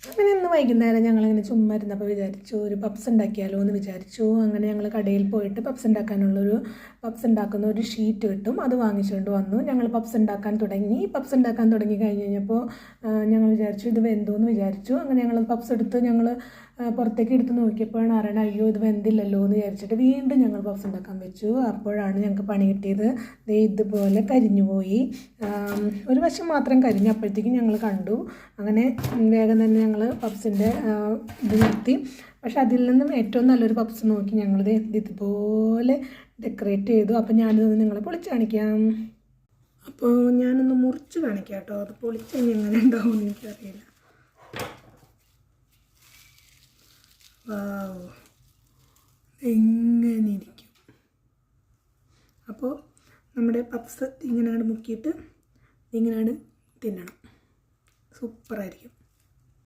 അങ്ങനെ ഇന്ന് വൈകുന്നേരം ഞങ്ങളിങ്ങനെ ചുമ്മാ ഇരുന്നപ്പോൾ വിചാരിച്ചു ഒരു പപ്സ് ഉണ്ടാക്കിയാലോ എന്ന് വിചാരിച്ചു. അങ്ങനെ ഞങ്ങൾ കടയിൽ പോയിട്ട് പപ്സ് ഉണ്ടാക്കുന്ന ഒരു ഷീറ്റ് കിട്ടും, അത് വാങ്ങിച്ചുകൊണ്ട് വന്നു. ഞങ്ങൾ പപ്സ് ഉണ്ടാക്കാൻ തുടങ്ങി കഴിഞ്ഞ് കഴിഞ്ഞപ്പോൾ ഞങ്ങൾ വിചാരിച്ചു ഇത് വെന്തോന്ന് വിചാരിച്ചു. അങ്ങനെ ഞങ്ങൾ പപ്സ് എടുത്ത് ഞങ്ങൾ പുറത്തേക്ക് എടുത്ത് നോക്കിയപ്പോഴാണ് അറിയണം അയ്യോ ഇത് വെന്തില്ലല്ലോ എന്ന് വിചാരിച്ചിട്ട് വീണ്ടും ഞങ്ങൾ പപ്സ് ഉണ്ടാക്കാൻ വെച്ചു. അപ്പോഴാണ് ഞങ്ങൾക്ക് പണി കിട്ടിയത്. ഇതുപോലെ കരിഞ്ഞു പോയി, ഒരു വശം മാത്രം കരിഞ്ഞു. അപ്പോഴത്തേക്കും ഞങ്ങൾ കണ്ടു. അങ്ങനെ വേഗം തന്നെ ഞങ്ങൾ പപ്സിൻ്റെ ഇത് നിർത്തി. പക്ഷെ അതിൽ നിന്നും ഏറ്റവും നല്ലൊരു പപ്സ് നോക്കി ഞങ്ങളിത് ഇതുപോലെ ഡെക്കറേറ്റ് ചെയ്തു. അപ്പോൾ ഞാനിത് നിങ്ങളെ പൊളിച്ച് കാണിക്കാം. അപ്പോൾ ഞാനൊന്ന് മുറിച്ച് കാണിക്കാം കേട്ടോ. അത് പൊളിച്ച് കഴിഞ്ഞ് എങ്ങനെ ഉണ്ടാവുമെന്ന് എനിക്കറിയില്ല. എങ്ങനെ ഇരിക്കും. അപ്പോൾ നമ്മുടെ പപ്സ് ഇങ്ങനെയാണ് മുക്കിയിട്ട് ഇങ്ങനെയാണ് തിന്നണം. സൂപ്പറായിരിക്കും.